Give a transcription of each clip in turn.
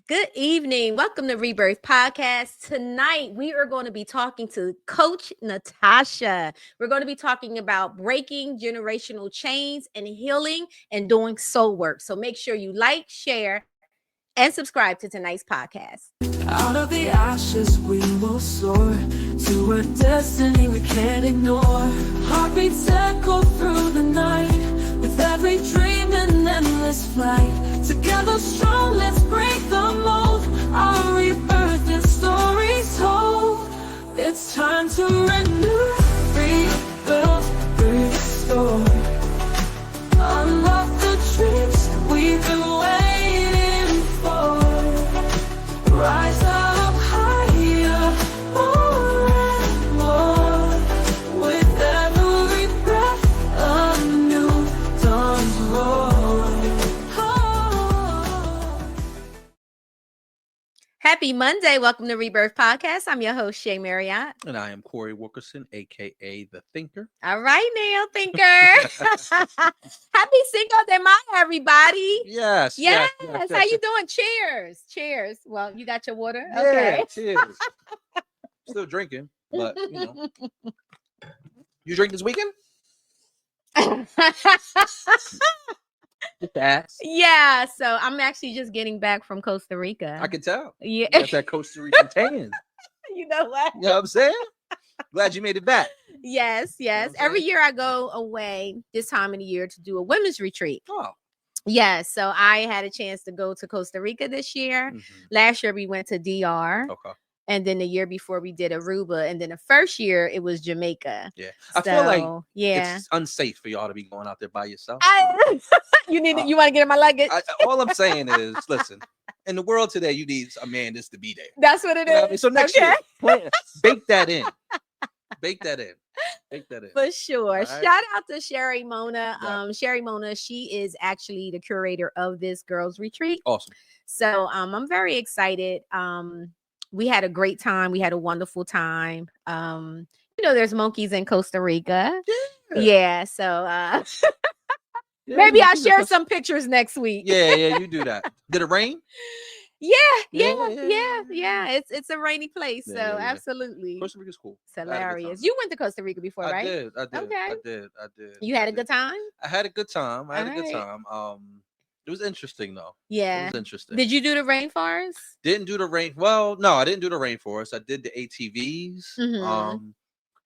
Good evening. Welcome to Rebirth Podcast. Tonight, we are going to be talking to Coach Natosha. We're going to be talking about breaking generational chains and healing and doing soul work. So make sure you like, share, and subscribe to tonight's podcast. Out of the ashes, we will soar to a destiny we can't ignore. Heartbeats echo through the night with every dream and endless flight. Together strong, let's break the mold. Our rebirth and stories told. It's time to renew, rebuild, restore. Unlock the dreams we've been waiting for. Rise up higher, more and more. With every breath, a new dawn's roar. Happy Monday. Welcome to Rebirth Podcast. I'm your host, Shay Marriott. And I am Corey Wilkerson, a.k.a. The Thinker. All right, now, Thinker. Happy Cinco de Mayo, everybody. Yes. How you doing? Cheers. Well, you got your water? Okay. Yeah, cheers. Still drinking, but, You drink this weekend? Yeah, so I'm actually just getting back from Costa Rica. I can tell. Yeah. You got that Costa Rican tan. You know what? You know what I'm saying? Glad you made it back. Yes. Every year I go away this time of the year to do a women's retreat. Oh. Yes, so I had a chance to go to Costa Rica this year. Mm-hmm. Last year we went to DR. Okay. And then the year before we did Aruba. And then the first year it was Jamaica. Yeah. I feel like yeah, it's unsafe for y'all to be going out there by yourself. You want to get in my luggage? All I'm saying is, listen, in the world today, you need a man just to be there. That's what it is. You know what I mean? So next year, bake that in. Bake that in. For sure. Right. Shout out to Sherry Mona. Yeah. Sherry Mona, she is actually the curator of this girls retreat. Awesome. So I'm very excited. We had a great time. We had a wonderful time. There's monkeys in Costa Rica. Yeah. So maybe I'll share some pictures next week. Yeah, you do that. Did it rain? Yeah. It's a rainy place. Yeah. Absolutely. Costa Rica's cool. It's hilarious. You went to Costa Rica before, right? I did. Okay. I did. You had a good time? I had a good time. Right. It was interesting though. Yeah. It was interesting. Did you do the rainforest? Didn't do the rain. Well, no, I didn't do the rainforest. I did the ATVs. Mhm.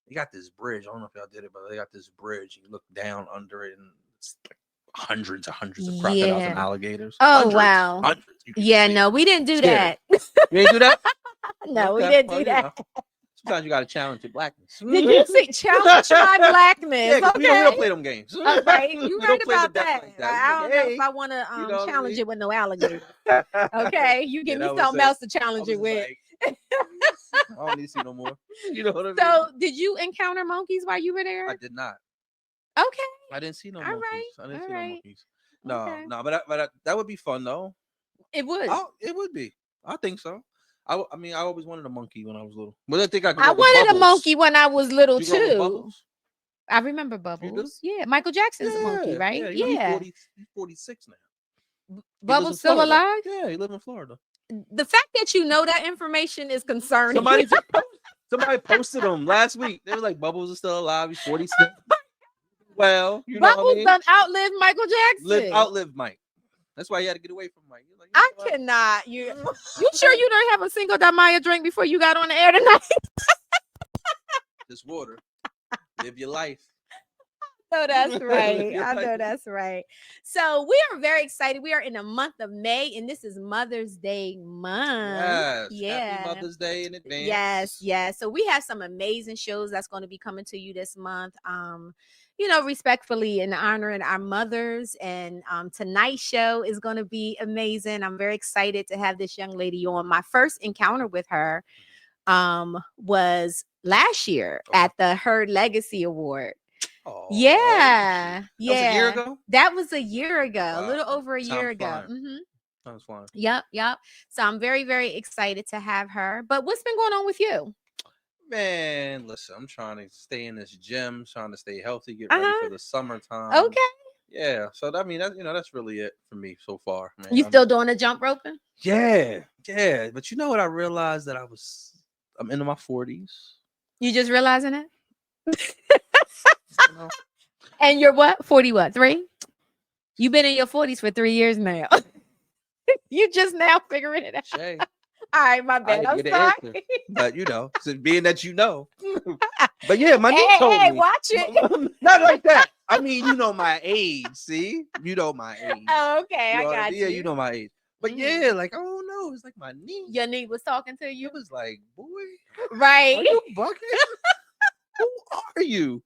They got this bridge. I don't know if y'all did it, but they got this bridge. You look down under it, and it's like hundreds of crocodiles and alligators. Oh, wow. Hundreds. No, we didn't do that. You didn't do that? No, Okay. we didn't do that. Sometimes you got to challenge your blackness. Did you see challenge my blackness? Yeah, 'cause we don't play them games. Okay, you We right don't play about the deck that. like that. I don't know if I Hey, want to you know what I challenge mean? it with no alligator. Okay, you give me that was something it. else to challenge it with. Like, I don't need to see no more. You know what I mean? So, did you encounter monkeys while you were there? I did not. Okay. I didn't see no All monkeys. right, I didn't all see right. no monkeys. No, Okay. no, but that would be fun though. It would. It would be. I think so. I always wanted a monkey when I was little. But I think I wanted a monkey when I was little You grew up with too. Bubbles? I remember Bubbles. Yeah, Michael Jackson's a monkey, right? Yeah. He's 46 now. Bubbles still Florida. alive? Yeah, he lives in Florida. The fact that you know that information is concerning. Somebody posted him last week. They were like, Bubbles is still alive. He's 46. Well, you know Bubbles what I mean? done outlived Michael Jackson. Outlived Mike. That's why he had to get away from Mike. Like, I cannot. You sure you don't have a Cinco de Mayo drink before you got on the air tonight? This water. Live your life. No, that's right. I know that's right. So we are very excited. We are in the month of May, and this is Mother's Day month. Yes. Yeah. Happy Mother's Day in advance. Yes. So we have some amazing shows that's going to be coming to you this month. Respectfully in honoring our mothers, and tonight's show is going to be amazing. I'm very excited to have this young lady on. My first encounter with her was last year at the Her Legacy Award. Oh, Yeah. That was a year ago? That was a year ago, Wow. a little over a Time year ago. flying. Mm-hmm. Sounds fun. Yep. So I'm very, very excited to have her. But what's been going on with you? Man, listen, I'm trying to stay in this gym, trying to stay healthy, get ready for the summertime. Okay. Yeah. So I mean, that's really it for me so far, man. You still doing the jump roping? Yeah. But you know what? I realized that I'm into my 40s. You just realizing it? You know? And you're what? 40 what? 3? You've been in your 40s for 3 years now. You just now figuring it out. Shay, All right, my I bad. didn't I'm get an sorry. answer. But so being that but yeah, my niece Hey, told hey, me. watch it. Not like that. I mean, my age. See, my age. Oh, okay, You I know what got mean? Yeah, you. my age. But Mhm. yeah, like I don't know. It's like my niece. Your niece was talking to you, It was like, boy, right? are you bugging? Who are you?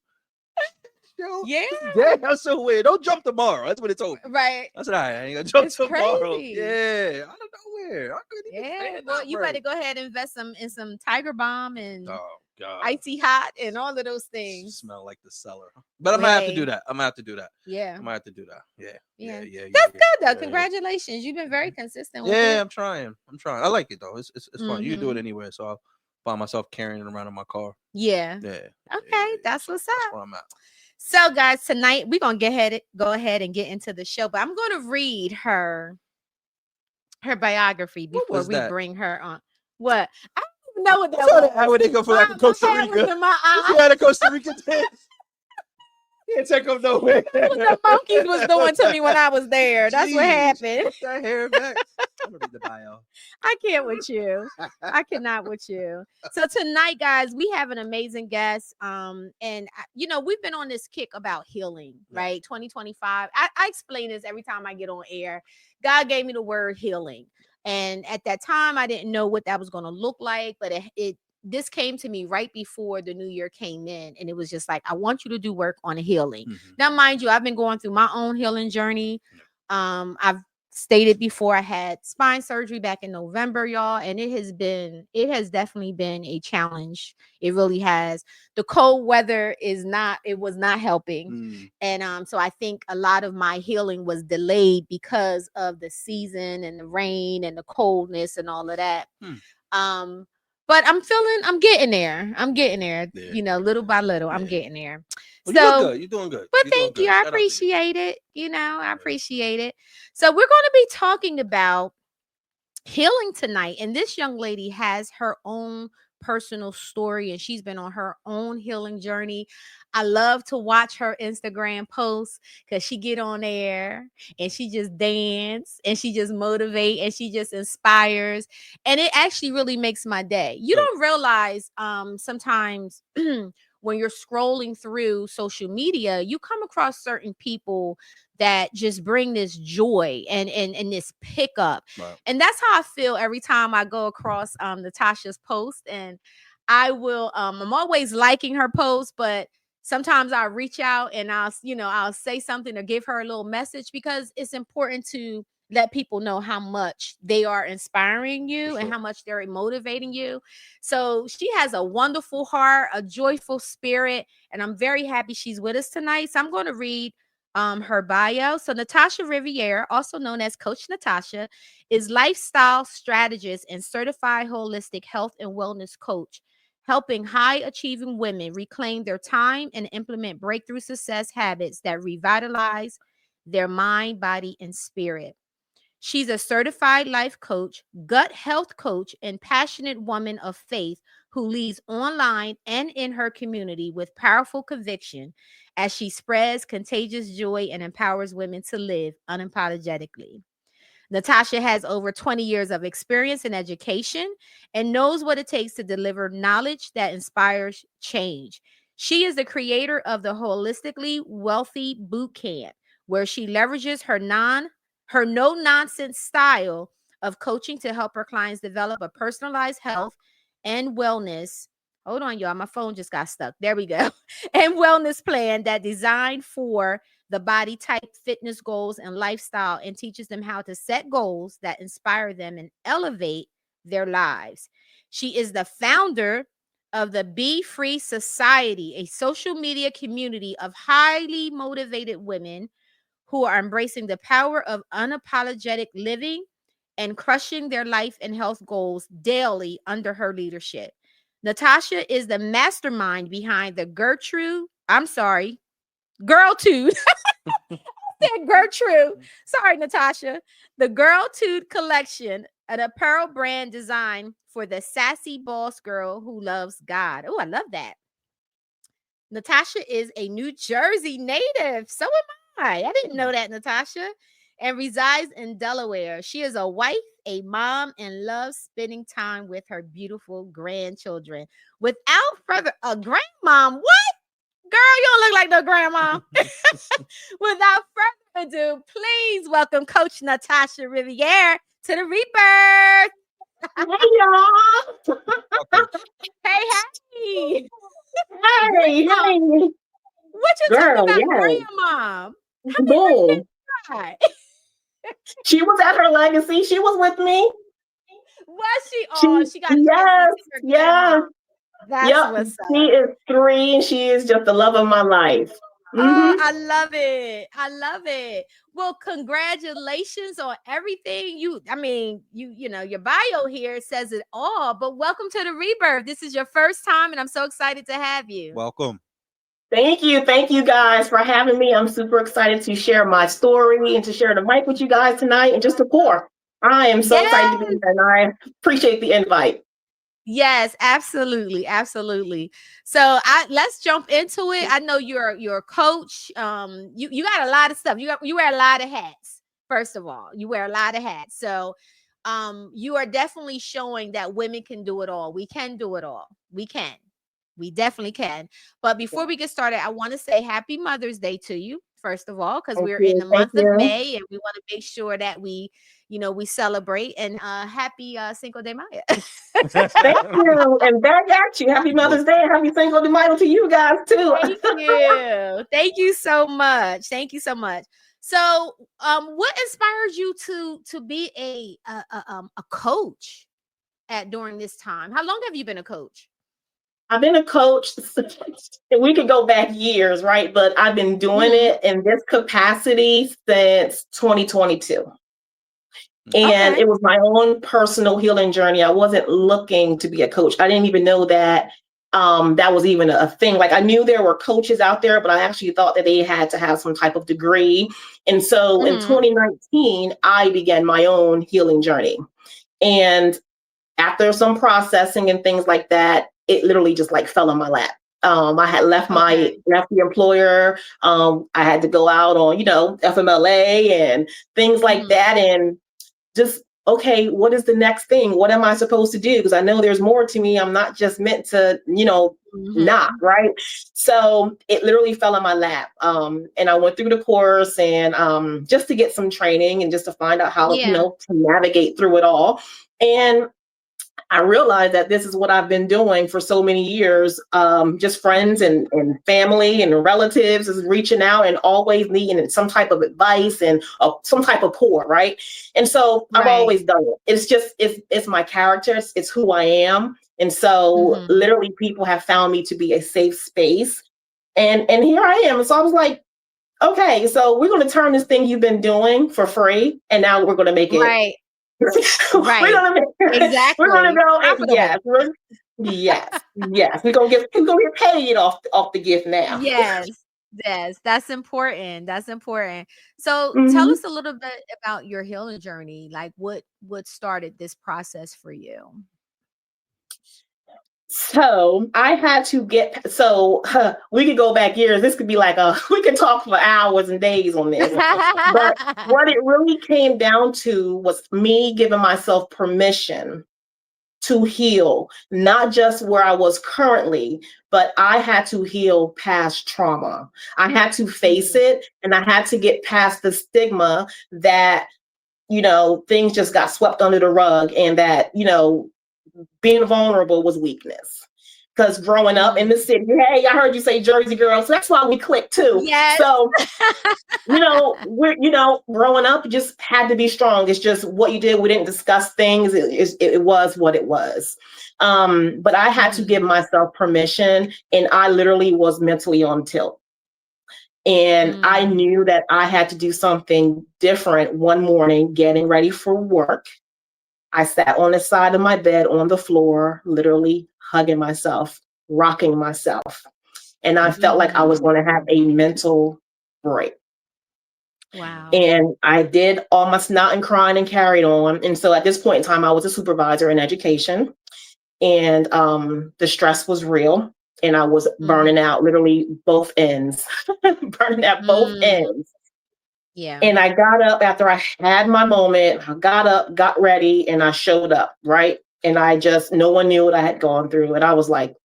Yo, Yeah, that's so weird. Don't jump tomorrow. That's what it told me. right. I said, all right, I ain't gonna jump It's tomorrow. crazy. Yeah, out of nowhere. I couldn't even Yeah, stand well, up you right. better go ahead and invest in some Tiger Balm and Oh God, Icy Hot and all of those things. smell like the cellar. But I'm gonna have to do Hey. that. I'm gonna have to do that. Yeah, I'm gonna have to do that. Yeah. That's good though. Yeah. Congratulations, you've been very consistent with Yeah, it. I'm trying. I like it though. It's fun. You can do it Mhm. anyway. So I'll find myself carrying it around in my car. Yeah. Yeah. Okay, that's what's That's up. where I'm at. So, guys, tonight we're gonna go ahead and get into the show, but I'm gonna read her biography What before was we that? bring her on. What? I don't know what that So was. how would they go for like a My Costa hand was Rica? in my eye. You had a Costa Rica dance. Can't take them nowhere. That's what the monkeys was doing to me when I was there. That's what Jeez, happened. Put that hair back. I'm gonna read the bio. I can't with you. I cannot with you. So tonight, guys, we have an amazing guest. And we've been on this kick about healing, right? 2025. I explain this every time I get on air. God gave me the word healing. And at that time, I didn't know what that was going to look like, but this came to me right before the new year came in, and it was just like, I want you to do work on healing. Mhm. Now, mind you, I've been going through my own healing journey. I've stated before, I had spine surgery back in November, y'all, and it has definitely been a challenge. It really has. The cold weather was not helping. And so I think a lot of my healing was delayed because of the season and the rain and the coldness and all of that. But I'm getting there. Yeah. Little by little, I'm Yeah. getting there. Well, So you're doing good. but You're doing thank you. good. I Shout out to you. appreciate it. I appreciate it. So we're going to be talking about healing tonight. And this young lady has her own personal story, and she's been on her own healing journey. I love to watch her Instagram posts because she get on there and she just dance and she just motivate and she just inspires. And it actually really makes my day. You Good. don't realize sometimes when you're scrolling through social media, you come across certain people that just bring this joy and this pickup. Right. And that's how I feel every time I go across Natosha's post. And I will I'm always liking her post, but sometimes I'll reach out and I'll say something or give her a little message, because it's important to let people know how much they are inspiring you and how much they're motivating you. So she has a wonderful heart, a joyful spirit, and I'm very happy she's with us tonight. So I'm going to read her bio. So Natosha Rivera, also known as Coach Natosha, is lifestyle strategist and certified holistic health and wellness coach, helping high achieving women reclaim their time and implement breakthrough success habits that revitalize their mind, body, and spirit. She's a certified life coach, gut health coach, and passionate woman of faith who leads online and in her community with powerful conviction as she spreads contagious joy and empowers women to live unapologetically. Natosha has over 20 years of experience in education and knows what it takes to deliver knowledge that inspires change. She is the creator of the Holistically Wealthy Boot Camp, where she leverages her no-nonsense style of coaching to help her clients develop a personalized health and wellness. Hold on, y'all. My phone just got stuck. There we go. And wellness plan that designed for the body type, fitness goals, and lifestyle, and teaches them how to set goals that inspire them and elevate their lives. She is the founder of the Be Free Society, a social media community of highly motivated women who are embracing the power of unapologetic living and crushing their life and health goals daily under her leadership. Natosha is the mastermind behind the Girltude. said Gertrude. Sorry, Natasha. The Girltude collection, an apparel brand designed for the sassy boss girl who loves God. Oh, I love that. Natasha is a New Jersey native. So am I. I didn't know that, Natasha. And resides in Delaware. She is a wife, a mom, and loves spending time with her beautiful grandchildren. Without further, a grandmom. What? Girl, you don't look like no grandma. Without further ado, please welcome Coach Natosha Rivera to the Rebirth. Hey y'all. Hey, hey. Hey, hey. What you Girl, talking about, yes. grandma? Boom. Right. She was at her legacy. She was with me. Was she? Oh, she got a chance Yes, to see her yeah. grandma. That's Yep. what's She up. is 3 and she is just the love of my life. Oh, Mm-hmm. I love it. I love it. Well, congratulations on everything. You know, your bio here says it all, but welcome to the Rebirth. This is your first time, and I'm so excited to have you. Welcome. Thank you. Thank you guys for having me. I'm super excited to share my story and to share the mic with you guys tonight and just to pour. I am so excited to be here and I appreciate the invite. Yes, absolutely, absolutely. So let's jump into it. I know you're a coach. You got a lot of stuff. You wear a lot of hats. First of all, you wear a lot of hats. So you are definitely showing that women can do it all. We can do it all. We can. We definitely can. But before we get started, I want to say happy Mother's Day to you, first of all, because Thank we're in you. the Thank month of you. May and we want to make sure that we celebrate, and happy Cinco de Mayo. Thank you. And back at you. Happy Mother's Day and happy Cinco de Mayo to you guys too. Thank you. Thank you so much. Thank you so much. So, what inspires you to be a coach at during this time? How long have you been a coach? I've been a coach. We could go back years, right? But I've been doing Mhm. it in this capacity since 2022. And Okay. it was my own personal healing journey. I wasn't looking to be a coach. I didn't even know that that was even a thing. Like I knew there were coaches out there, but I actually thought that they had to have some type of degree. And so in Mhm. 2019, I began my own healing journey. And after some processing and things like that, it literally just like fell in my lap. I had left Okay. the employer. I had to go out on, FMLA and things like Mhm. that. And just, okay, what is the next thing? What am I supposed to do? Because I know there's more to me. I'm not just meant to, not, Mhm. right? So it literally fell in my lap. And I went through the course and just to get some training and just to find out how, Yeah. to navigate through it all. And I realized that this is what I've been doing for so many years. Just friends and family and relatives is reaching out and always needing some type of advice and some type of pour, right? And so I've Right. always done it. It's just it's my character. It's who I am. And so Mhm. literally people have found me to be a safe space. And here I am. And so I was like, okay, so we're going to turn this thing you've been doing for free, and now we're going to make it. Right. we're Right. gonna we're gonna Exactly. go and Profitable. yes. We're gonna get paid off the gift now. Yes. Yes, that's important. That's important. So tell Mhm. us a little bit about your healing journey. Like what started this process for you? So I had to get we could go back years. This could be like we could talk for hours and days on this. But what it really came down to was me giving myself permission to heal, not just where I was currently, but I had to heal past trauma. I had to face Mhm. it and I had to get past the stigma that, things just got swept under the rug and that, being vulnerable was weakness. Because growing up in Mm. the city, hey, I heard you say Jersey girl, so that's why we click too. Yes. So growing up, you just had to be strong. It's just what you did. We didn't discuss things. It was what it was. But I had to Mhm. give myself permission, and I literally was mentally on tilt. And I Mm. knew that I had to do something different one morning, getting ready for work. I sat on the side of my bed on the floor, literally hugging myself, rocking myself. And I felt like I Mhm. was going to have a mental break. Wow. And I did all my snot and crying and carried on. And so at this point in time, I was a supervisor in education, and the stress was real. And I was burning Mm-hmm. out literally both ends, burning at both Mm. ends. Yeah. And I got up after I had my moment. I got up, got ready, and I showed up, right? And no one knew what I had gone through. And I was like,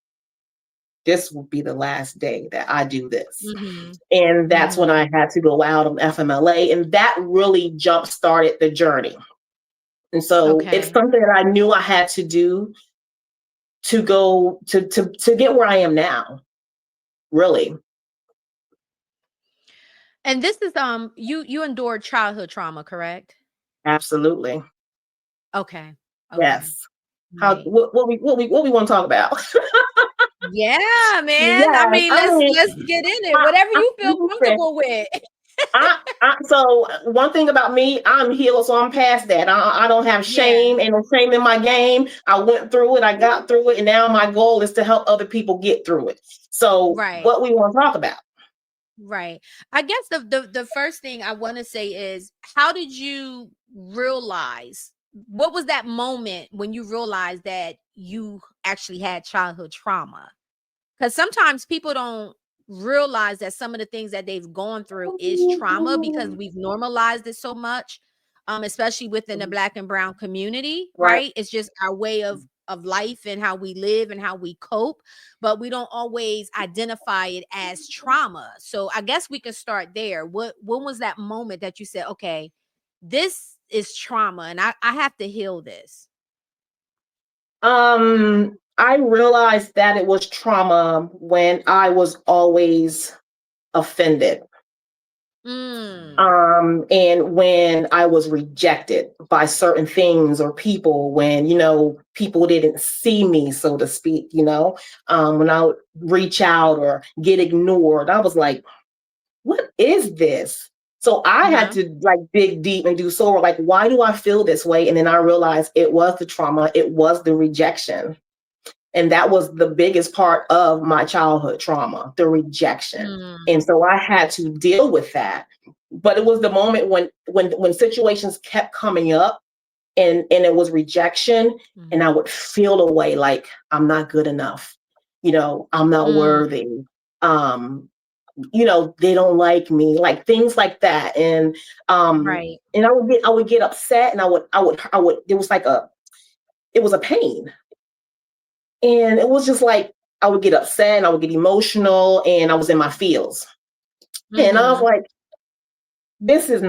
this will be the last day that I do this. Mm-hmm. And that's when Mm-hmm. I had to go out on FMLA. And that really jump started the journey. And so it's Okay. something that I knew I had to do to go to get where I am now, really. And this is you endured childhood trauma, correct? Absolutely. Okay. Okay. Yes. How Right. what we want to talk about? Yeah, man. I Yes. mean, I mean, let's get in it. Whatever you feel listen, comfortable with. so one thing about me, I'm healed, so I'm past that. I don't have Yeah. shame and no shame in my game. I went through it, I got through it, and now my goal is to help other people get through it. So Right. what we want to talk about? Right. I guess the first thing I want to say is, how did you realize, what was that moment when you realized that you actually had childhood trauma? Because sometimes people don't realize that some of the things that they've gone through is trauma because we've normalized it so much, especially within the Black and brown community, Right. right? It's just our way of life and how we live and how we cope, but we don't always identify it as trauma. So I guess we can start there. When was that moment that you said, okay, this is trauma and I have to heal this? I realized that it was trauma when I was always offended. Mm. And when I was rejected by certain things or people, when, people didn't see me, so to speak, when I would reach out or get ignored, I was like, what is this? So I had Uh-huh. to like dig deep and do soul work, like, why do I feel this way? And then I realized it was the trauma, it was the rejection. And that was the biggest part of my childhood trauma, the rejection. And Mm. so I had to deal with that. But it was the moment when situations kept coming up and it was rejection, and I Mhm. would feel away like I'm not good enough. I'm not Mm. worthy. Um, they don't like me, like things like that. Right. And I would get upset, and I would it was a pain. And it was just like I would get upset and I would get emotional and I was in my feels. And I was Mhm. like, this is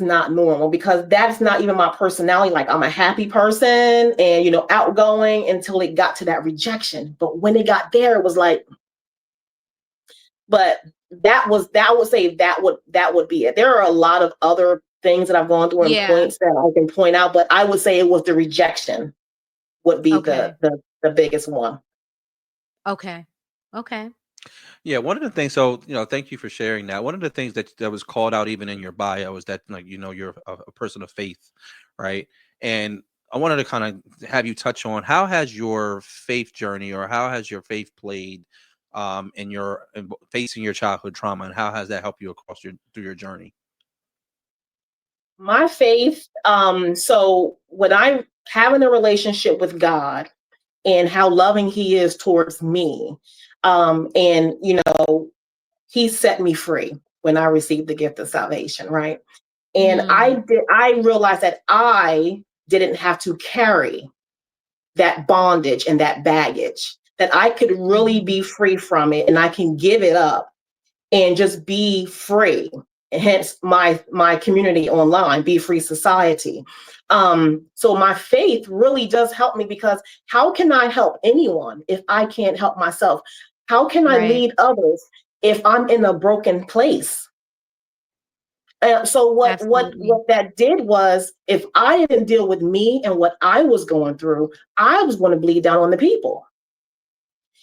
not normal, because that's not even my personality. Like, I'm a happy person and outgoing until it got to that rejection. But when it got there, it was like, but that would say that would be it. There are a lot of other things that I've gone through and Yeah. points that I can point out, but I would say it was the rejection would be Okay. the biggest one. Okay. Okay. Yeah, one of the things. So, thank you for sharing that. One of the things that was called out even in your bio is that, like, you're a person of faith, right? And I wanted to kind of have you touch on, how has your faith journey, or how has your faith played in facing your childhood trauma, and how has that helped you through your journey? My faith, so when I having a relationship with God and how loving he is towards me, and he set me free when I received the gift of salvation, right? And Mm. I realized that I didn't have to carry that bondage and that baggage, that I could really Mhm. be free from it, and I can give it up and just be free. Hence my community online, Be Free Society. So my faith really does help me, because how can I help anyone if I can't help myself? How can I Right. lead others if I'm in a broken place? So what Absolutely. what that did was, if I didn't deal with me and what I was going through, I was going to bleed down on the people.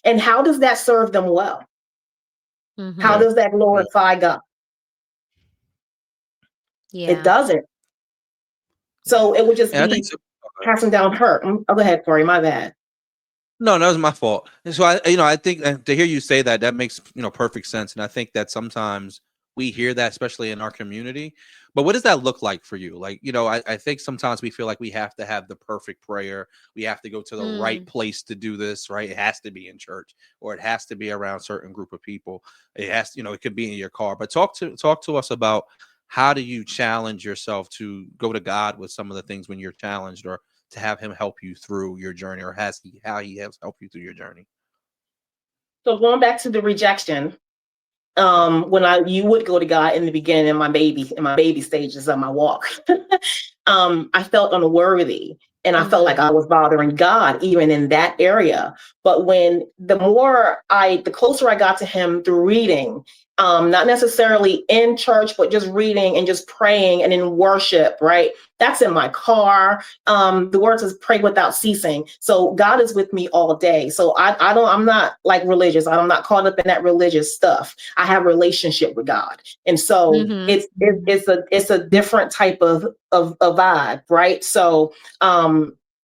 And how does that serve them well? How Yeah. Mhm. does that Yeah. glorify God? It Yeah. doesn't. Yeah. So it would just And I think be so. passing down hurt. Oh, go ahead, Corey. My bad. No, that was my fault. And so I think to hear you say that makes perfect sense. And I think that sometimes we hear that, especially in our community. But what does that look like for you? Like, I think sometimes we feel like we have to have the perfect prayer. We have to go to the right place to do this, right? It has to be in church, or it has to be around a certain group of people. It has, it could be in your car. But talk to us about, how do you challenge yourself to go to God with some of the things when you're challenged, or to have him help you through your journey, or how he has helped you through your journey? So going back to the rejection, when you would go to God in the beginning, in my baby stages of my walk, I felt unworthy, and I felt like I was bothering God even in that area. But the closer I got to him through reading, not necessarily in church, but just reading and just praying and in worship, right? That's in my car. The word says pray without ceasing. So God is with me all day. So I'm not like religious. I'm not caught up in that religious stuff. I have a relationship with God. And so it's a different type of vibe, right? So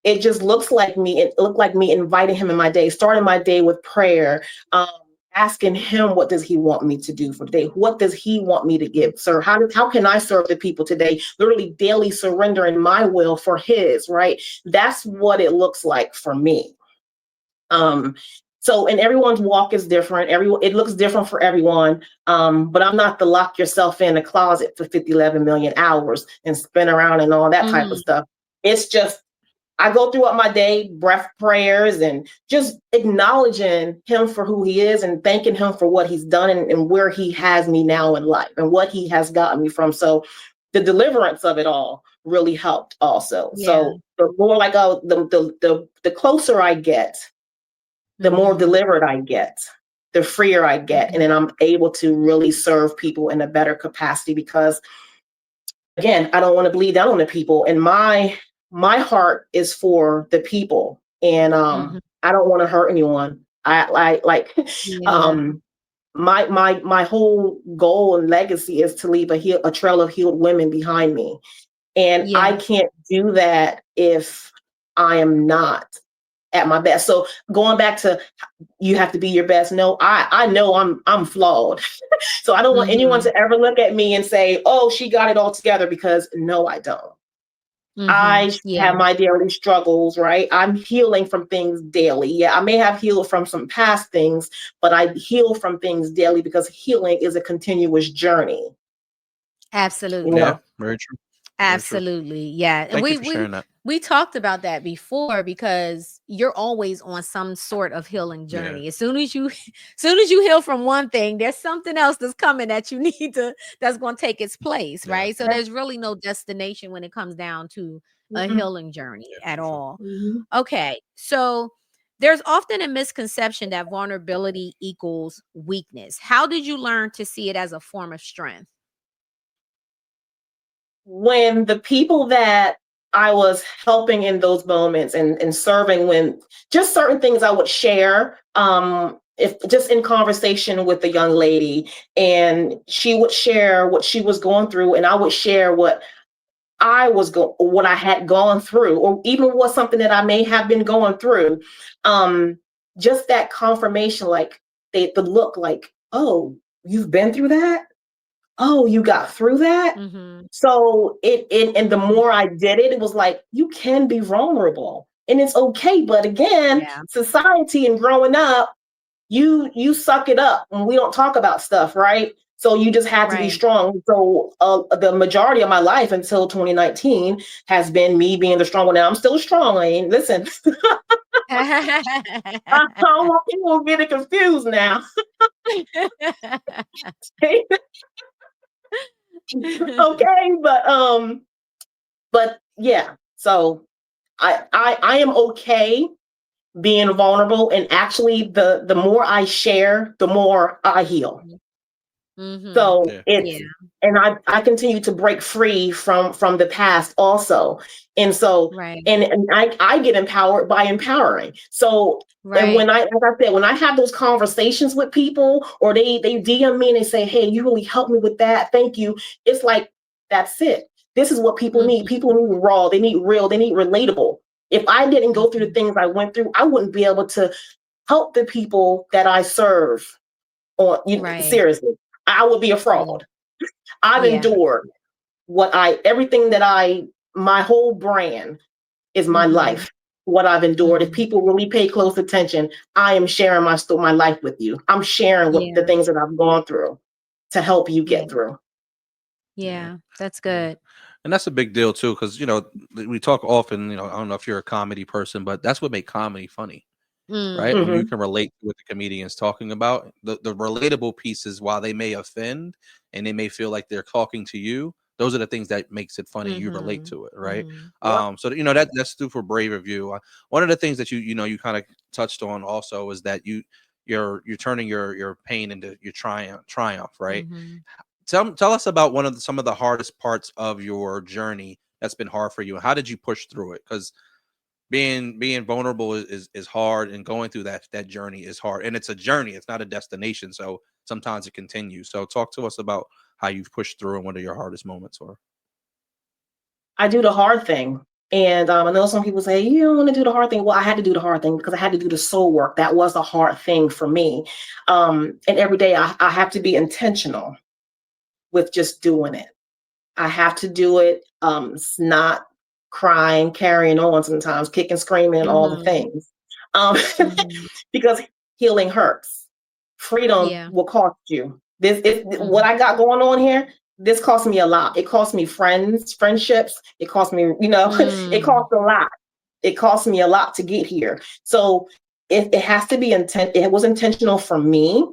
it just looks like me. It looked like me inviting him in my day, starting my day with prayer, asking him, what does he want me to do for the day? What does he want me to give, sir? How can I serve the people today? Literally daily surrendering my will for his, right? That's what it looks like for me. So, and everyone's walk is different. It looks different for everyone. But I'm not to lock yourself in a closet for 11 million hours and spin around and all that type of stuff. It's just, I go throughout my day, breath prayers, and just acknowledging him for who he is and thanking him for what he's done and where he has me now in life and what he has gotten me from. So the deliverance of it all really helped also. Yeah. So the more like the closer I get, the more delivered I get, the freer I get. And then I'm able to really serve people in a better capacity, because again, I don't want to bleed down on the people. And my heart is for the people, and I don't want to hurt anyone. My whole goal and legacy is to leave a trail of healed women behind me. And I can't do that if I am not at my best. So going back to, you have to be your best. No, I know I'm flawed. So I don't want anyone to ever look at me and say, oh, she got it all together, because no, I don't. I have my daily struggles, right? I'm healing from things daily. Yeah, I may have healed from some past things, but I heal from things daily, because healing is a continuous journey. Absolutely. Yeah, very true. Absolutely. Yeah. And Thank you for sharing that. We talked about that before, because you're always on some sort of healing journey. As soon as you heal from one thing, there's something else that's coming that you need that's going to take its place. Right. So there's really no destination when it comes down to a healing journey at all. Okay. So there's often a misconception that vulnerability equals weakness. How did you learn to see it as a form of strength? When the people that I was helping in those moments and serving, when just certain things I would share, if just in conversation with the young lady, and she would share what she was going through, and I would share what I had gone through, or even was something that I may have been going through. Just that confirmation, like the look, like, oh, you've been through that. Oh, you got through that. So and the more I did it, it was like, you can be vulnerable and it's okay. But again, society and growing up, you suck it up and we don't talk about stuff, right? So you just had to be strong. So the majority of my life until 2019 has been me being the strong one. Now I'm still strong. I mean, listen, I don't want people getting confused now. Okay, but yeah, so I am okay being vulnerable, and actually the more I share, the more I heal. So and I continue to break free from the past also. And so and I get empowered by empowering. So and when like I said, when I have those conversations with people, or they DM me and they say, hey, you really helped me with that, thank you. It's like, that's it. This is what people need. People need raw, they need real, they need relatable. If I didn't go through the things I went through, I wouldn't be able to help the people that I serve. Seriously, I would be a fraud. I've Yeah. endured everything that my whole brand is my life, what I've endured. If people really pay close attention, I am sharing my life with you. I'm sharing what the Yeah. things that I've gone through to help you Yeah. get through. Yeah. That's Yeah. good. And that's a big deal too, because we talk often. I don't know if you're a comedy person, but that's what makes comedy funny, right? When you Mm-hmm. can relate to what the comedian's talking about, the relatable pieces, while they may offend and they may feel like they're talking to you, those are the things that makes it funny. You relate to it, right? Yep. So that's super brave of you. One of the things that you kind of touched on also is that you're turning your pain into your triumph, right? Tell us about some of the hardest parts of your journey that's been hard for you, and how did you push through it? Because being vulnerable is hard, and going through that journey is hard, and it's a journey, it's not a destination, so sometimes it continues. So talk to us about how you've pushed through and what are your hardest moments were. I do the hard thing. And I know some people say, you don't want to do the hard thing. Well, I had to do the hard thing because I had to do the soul work. That was a hard thing for me. And every day I have to be intentional with just doing it. I have to do it. It's not crying, carrying on sometimes, kicking, screaming, and all the things. Um, because healing hurts. Freedom Yeah. will cost you. What I got going on here. This cost me a lot. It cost me friendships. It cost me, it cost a lot. It cost me a lot to get here. So it has to be intent. It was intentional for me.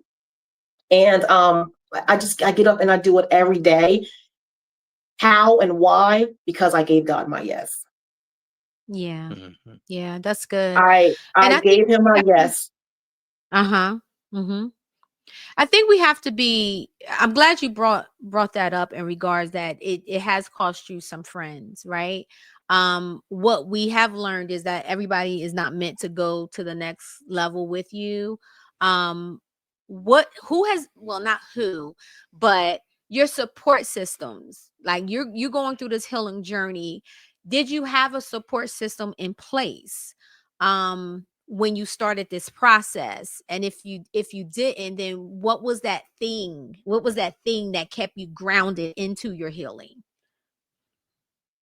And I get up and I do it every day. How and why? Because I gave God my yes. Yeah. Yeah. That's good. I And I think gave him my yes. I think we have to be, I'm glad you brought that up in regards that it has cost you some friends, right? What we have learned is that everybody is not meant to go to the next level with you. Not who, but your support systems, like you're going through this healing journey. Did you have a support system in place? When you started this process, and if you didn't, then what was that thing that kept you grounded into your healing?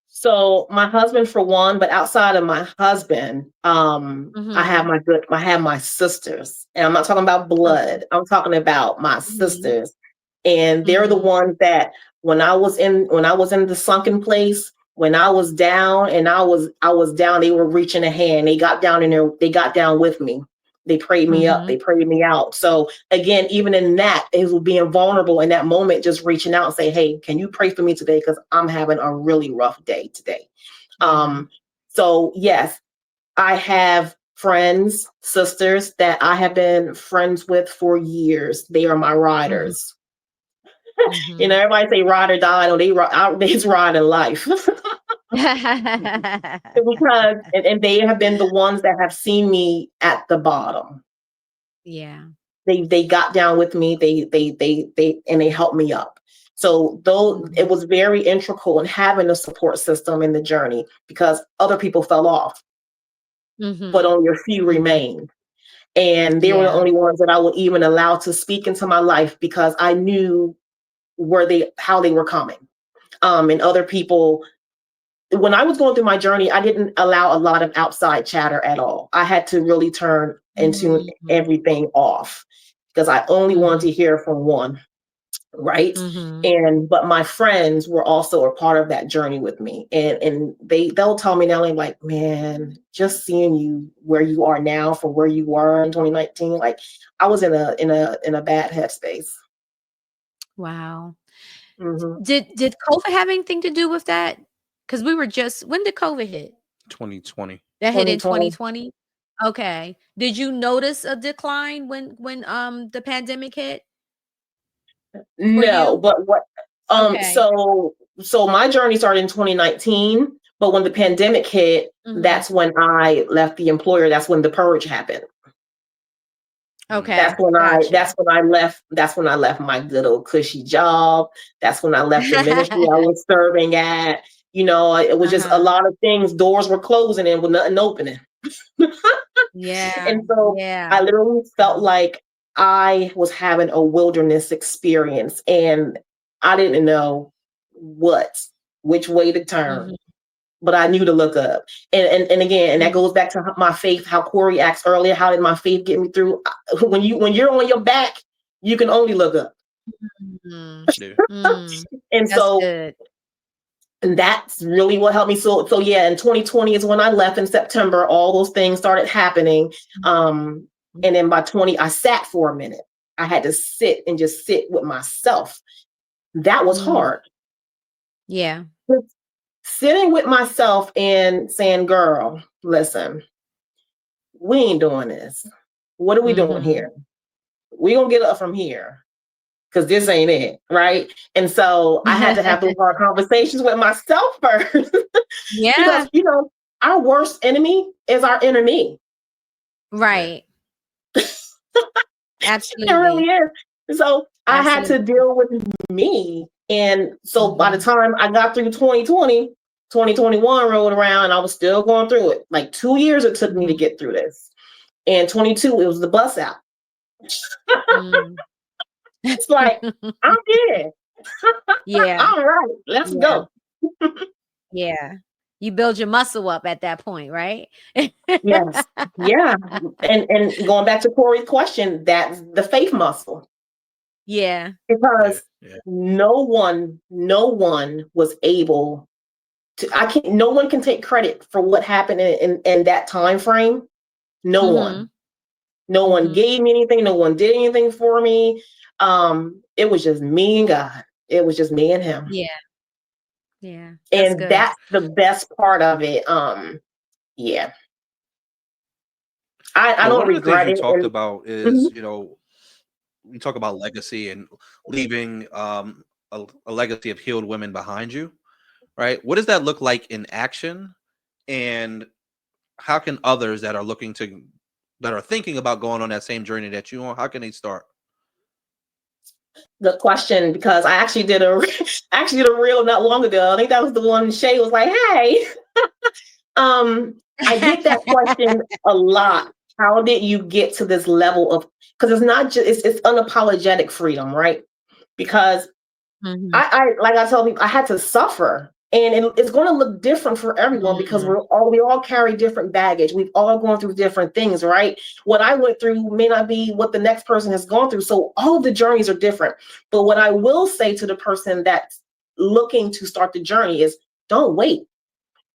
So my husband for one, but outside of my husband, I have my sisters, and I'm not talking about blood. I'm talking about my sisters, and they're the ones that when I was in the sunken place, when I was down and I was down, they were reaching a hand. They got down in there. They got down with me. They prayed me up. They prayed me out. So again, even in that, it was being vulnerable in that moment, just reaching out and say, hey, can you pray for me today? Because I'm having a really rough day today. So yes, I have friends, sisters that I have been friends with for years. They are my riders. Everybody say ride or die. No, they's riding life. Because and they have been the ones that have seen me at the bottom. Yeah. They got down with me. They helped me up. So though it was very integral in having a support system in the journey, because other people fell off, but only a few remained. And they were the only ones that I would even allow to speak into my life, because I knew how they were coming. And other people, when I was going through my journey, I didn't allow a lot of outside chatter at all. I had to really turn into everything off, because I only wanted to hear from one. Right. But my friends were also a part of that journey with me. And they'll tell me now, like, man, just seeing you where you are now from where you were in 2019, like I was in a bad headspace. Wow. Did COVID have anything to do with that? Because when did COVID hit? 2020. That hit in 2020. Okay. Did you notice a decline when the pandemic hit? No, but what Okay. so my journey started in 2019, but when the pandemic hit, that's when I left the employer. That's when the purge happened. Okay. That's when I left my good old cushy job. That's when I left the ministry I was serving at. It was just a lot of things. Doors were closing and with nothing opening. Yeah. And so I literally felt like I was having a wilderness experience, and I didn't know which way to turn. Mhm. But I knew to look up. And again, and that goes back to my faith, how Corey asked earlier, how did my faith get me through? When you're on your back, you can only look up. Mm. Dude. And That's so good. and that's really what helped me. So yeah, in 2020 is when I left in September. All those things started happening. And then by 20, I sat for a minute. I had to sit and just sit with myself. That was hard. Yeah. Sitting with myself and saying, girl, listen, we ain't doing this. What are we doing here? We gonna get up from here because this ain't it, right? And so I had to have those hard conversations with myself first. Yeah. Because, you know, our worst enemy is our enemy. Right. It Absolutely. really is. So I had to deal with me. And so by the time I got through 2020, 2021 rolled around and I was still going through it. Like 2 years it took me to get through this. And 22, it was the bus out. It's like, I'm here. Yeah. All right, let's go. Yeah. You build your muscle up at that point, right? Yes. Yeah. And going back to Corey's question, that's the faith muscle. Yeah. Because no one was able to, no one can take credit for what happened in that time frame. No one. No one gave me anything. No one did anything for me. It was just me and God. It was just me and him. Yeah. Yeah. And that's the best part of it. Yeah. I don't regret it. You talked about is, you know, we talk about legacy and leaving a legacy of healed women behind you, right? What does that look like in action? And how can others that are thinking about going on that same journey that you on, how can they start? The question, because I actually did a reel not long ago. I think that was the one Shay was like, hey. I get that question a lot. How did you get to this level of, because it's not just, it's unapologetic freedom, right? Because I like I tell people, I had to suffer. And it's going to look different for everyone because we all carry different baggage. We've all gone through different things, right? What I went through may not be what the next person has gone through. So all of the journeys are different. But what I will say to the person that's looking to start the journey is, don't wait.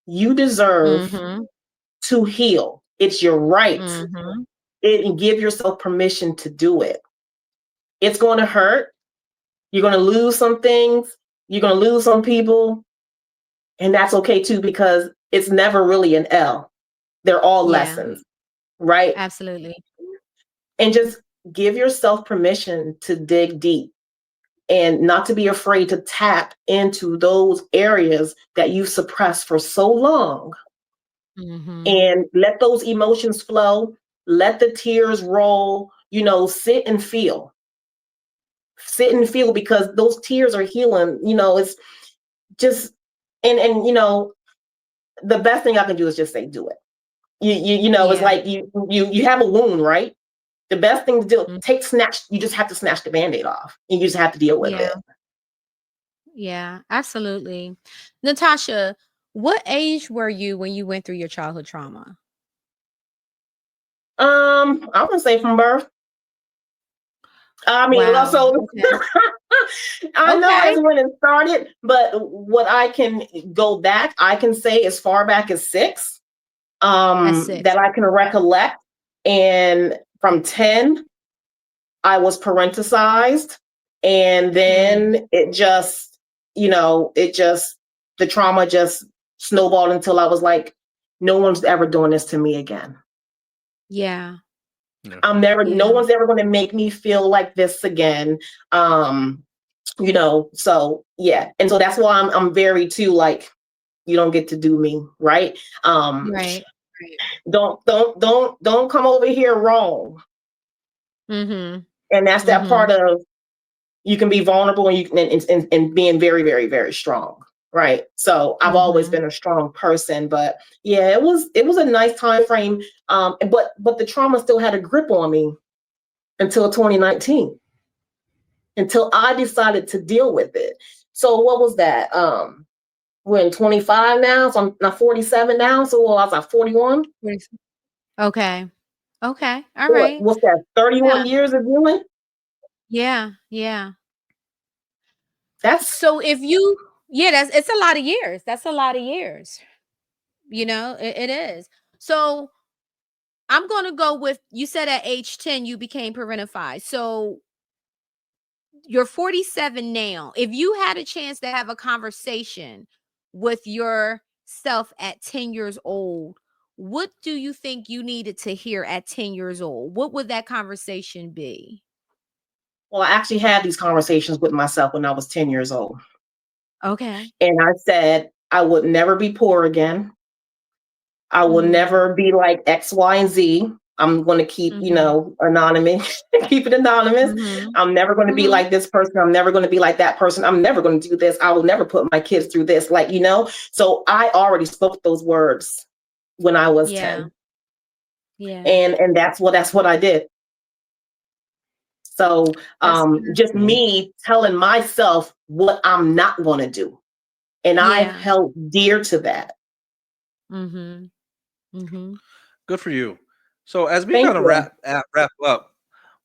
You deserve to heal. It's your right. And give yourself permission to do it. It's going to hurt. You're going to lose some things. You're going to lose some people. And that's okay too, because it's never really an L. They're all lessons, right? Absolutely. And just give yourself permission to dig deep and not to be afraid to tap into those areas that you've suppressed for so long. And let those emotions flow. Let the tears roll, you know, sit and feel. Sit and feel, because those tears are healing. You know, it's just, and you know, the best thing I can do is just say, do it. You know, it's like you have a wound, right? The best thing to do, you just have to snatch the Band-Aid off. And you just have to deal with it. Yeah, absolutely. Natosha, what age were you when you went through your childhood trauma? I would say from birth. I mean, so I know that's when it started, but what I can go back, I can say as far back as 6, that I can recollect. And from 10, I was parenticized. And then it just, you know, the trauma just snowballed until I was like, no one's ever doing this to me again. Yeah. No one's ever going to make me feel like this again. You know, so yeah. And so that's why I'm very too, like, you don't get to do me, right? Right. Don't come over here wrong. And that's that part of, you can be vulnerable and you can and being very, very, very strong. Right. So I've always been a strong person, but yeah, it was a nice time frame. But the trauma still had a grip on me until 2019. until I decided to deal with it. So what was that? We're in 25 now, so I'm not 47 now. So I was like 41. Okay. Okay. All right. What's that? 31 Yeah. years of doing? Yeah. Yeah. That's So if you, it's a lot of years. That's a lot of years. It is. So I'm going to go with, you said at age 10, you became parentified. So you're 47 now. If you had a chance to have a conversation with yourself at 10 years old, what do you think you needed to hear at 10 years old? What would that conversation be? Well, I actually had these conversations with myself when I was 10 years old. Okay. And I said, I would never be poor again. I will never be like X, Y, and Z. I'm going to keep, anonymous, keep it anonymous. I'm never going to be like this person. I'm never going to be like that person. I'm never going to do this. I will never put my kids through this. So I already spoke those words when I was 10. Yeah. And that's what I did. So just me telling myself what I'm not going to do. And I've held dear to that. Good for you. So as we kind of wrap up,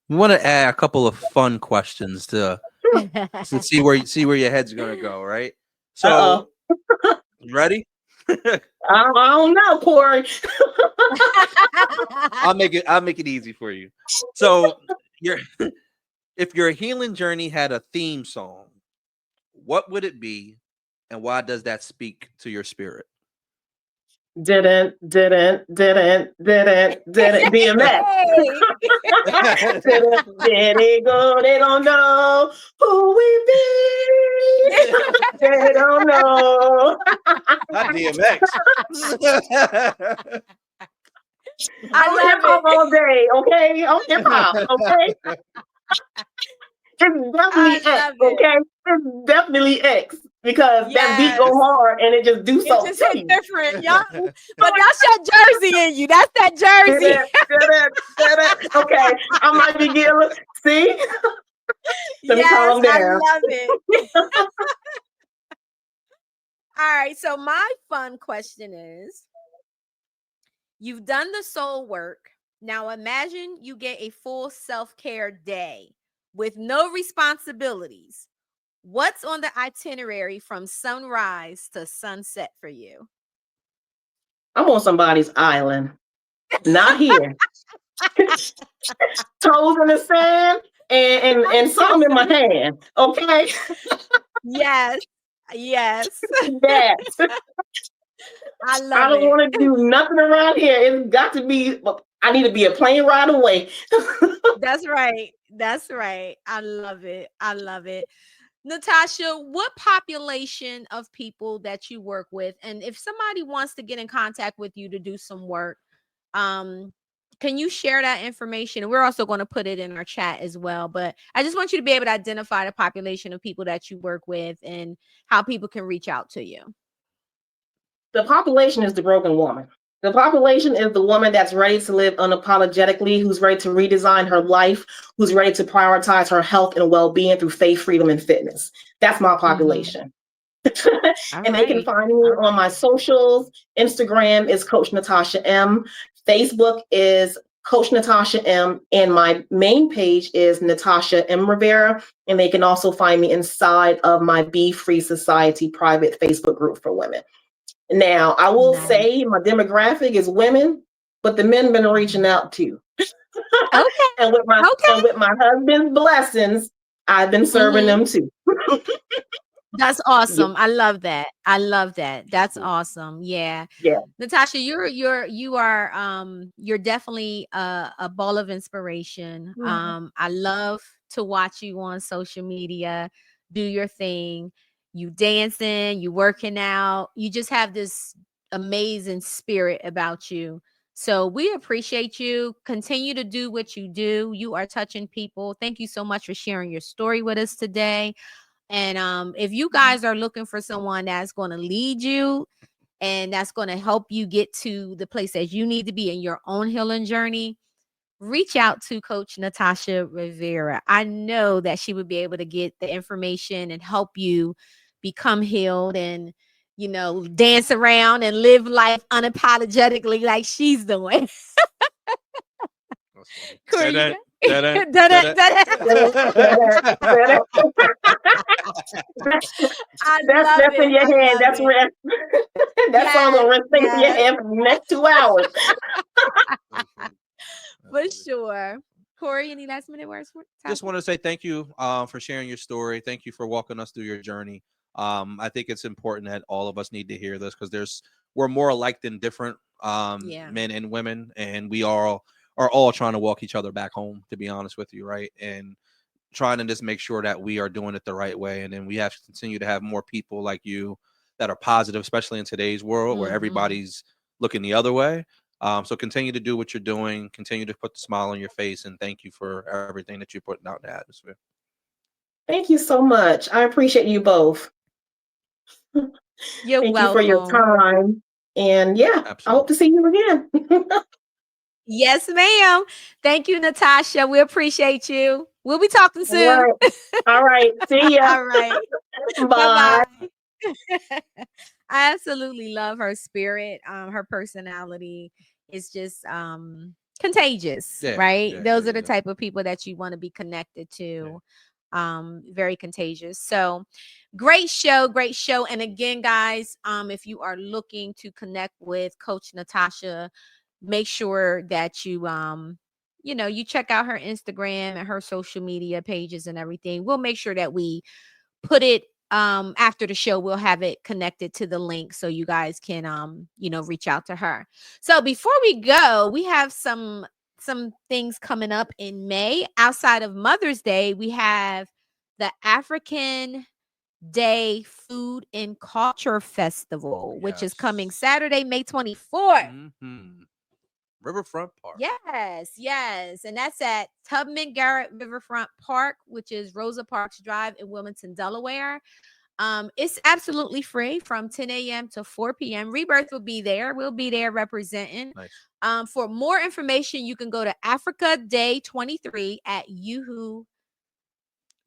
we want to add a couple of fun questions to see where your head's going to go, right? So, you ready? I don't know, Corey. I'll make it easy for you. So, if your healing journey had a theme song, what would it be, and why does that speak to your spirit? Didn't DMX. Did it go? They don't know who we be. They don't know. Not DMX. I hip hop all day, okay? I'm hip hop, okay? It's definitely X, okay? It's definitely X. Because that beat go hard and it just do something. It just hit different, y'all. But that's your Jersey in you. That's that Jersey. Okay, I might be getting. See? Yes, I love it. All right, so my fun question is, you've done the soul work. Now imagine you get a full self-care day with no responsibilities. What's on the itinerary from sunrise to sunset for you? I'm on somebody's island. Not here. Toes in the sand and something in my hand. Okay? Yes. Yes. Yes. I don't want to do nothing around here. It's got to be, I need to be a plane ride away. That's right. That's right. I love it. I love it. Natosha, what population of people that you work with, and if somebody wants to get in contact with you to do some work, can you share that information? We're also going to put it in our chat as well, but I just want you to be able to identify the population of people that you work with and how people can reach out to you. The population is the broken woman. The population is the woman that's ready to live unapologetically, who's ready to redesign her life, who's ready to prioritize her health and well-being through faith, freedom, and fitness. That's my population. And they can find me on my socials. Instagram is Coach Natosha M. Facebook is Coach Natosha M. And my main page is Natosha M. Rivera. And they can also find me inside of my Be Free Society private Facebook group for women. Now, I will say my demographic is women, but the men been reaching out too. Okay. And with my husband's blessings, I've been serving them too. That's awesome. Yeah. I love that. I love that. That's awesome. Yeah. Yeah. Natosha, you're definitely a ball of inspiration. I love to watch you on social media, do your thing. You dancing, you working out. You just have this amazing spirit about you. So we appreciate you. Continue to do what you do. You are touching people. Thank you so much for sharing your story with us today. And if you guys are looking for someone that's going to lead you and that's going to help you get to the place that you need to be in your own healing journey, reach out to Coach Natosha Rivera. I know that she would be able to get the information and help you become healed and, dance around and live life unapologetically like she's doing. Corey, you got- I love That's in it. your I head. love That's it. where that song will ring in your head for the next 2 hours. For sure. Corey, any last minute words for Just want to say thank you for sharing your story. Thank you for walking us through your journey. I think it's important that all of us need to hear this because we're more alike than different, men and women, and we are all trying to walk each other back home, to be honest with you, right? And trying to just make sure that we are doing it the right way. And then we have to continue to have more people like you that are positive, especially in today's world where everybody's looking the other way. So continue to do what you're doing, continue to put the smile on your face, and thank you for everything that you're putting out in the atmosphere. Thank you so much. I appreciate you both. You're Thank welcome. you for your time. And Absolutely. I hope to see you again. Yes, ma'am. Thank you, Natasha. We appreciate you. We'll be talking soon. All right. See ya. All right. Bye. I absolutely love her spirit. Her personality is just contagious, right? Those are the type of people that you want to be connected to. Very contagious. So great show. And again, guys, if you are looking to connect with Coach Natosha, make sure that you you check out her Instagram and her social media pages and everything. We'll make sure that we put it after the show. We'll have it connected to the link so you guys can reach out to her. So before we go, we have some things coming up in May. Outside of Mother's Day, we have the African Day Food and Culture Festival, which is coming Saturday, May 24th. Riverfront Park. Yes. And that's at Tubman Garrett Riverfront Park, which is Rosa Parks Drive in Wilmington, Delaware. It's absolutely free from 10 a.m. to 4 p.m. Rebirth will be there. We'll be there representing. Nice. For more information, you can go to Africa Day 23 at Yahoo.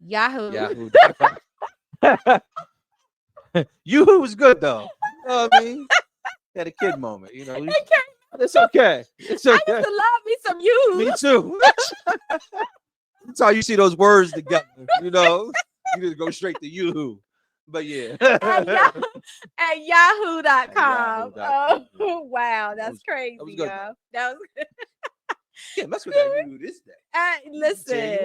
Yahoo was good though. You know what I mean? Had a kid moment, It's okay. I used to love me some Yahoo. Me too. That's how you see those words together. You just go straight to Yahoo. But yeah. At yahoo.com. Oh, wow. That's crazy, that was good. y'all. That was good. Yeah, mess with that Yahoo this day. Listen.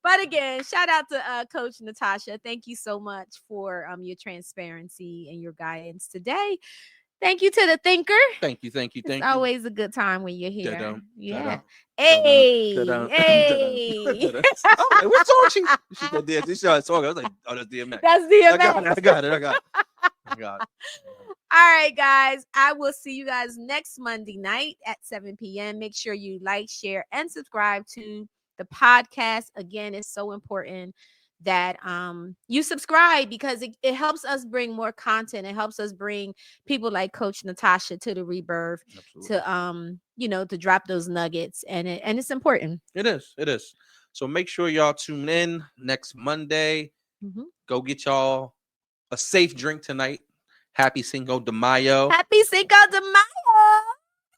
But again, shout out to Coach Natosha. Thank you so much for your transparency and your guidance today. Thank you to the thinker. Thank you. It's always a good time when you're here. Da-dum, yeah. da-dum, Hey. Oh, what song she did? She started talking. I was like, oh, that's DMX. That's DMX. I got it. All right, guys. I will see you guys next Monday night at 7 p.m. Make sure you like, share, and subscribe to the podcast. Again, it's so important that you subscribe because it helps us bring more content. It helps us bring people like Coach Natosha to the Rebirth. Absolutely. To drop those nuggets, and it's important. It is. So make sure y'all tune in next Monday. Go get y'all a safe drink tonight. Happy Cinco de Mayo. Happy Cinco de Mayo.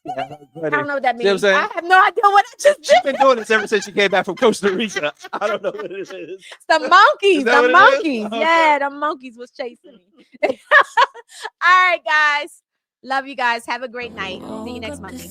I don't know what that means. I have no idea what I just did. She's been doing this ever since she came back from Costa Rica. I don't know what it is. It's the monkeys. The monkeys. Okay. Yeah, the monkeys was chasing me. All right, guys. Love you guys. Have a great night. See you next Monday.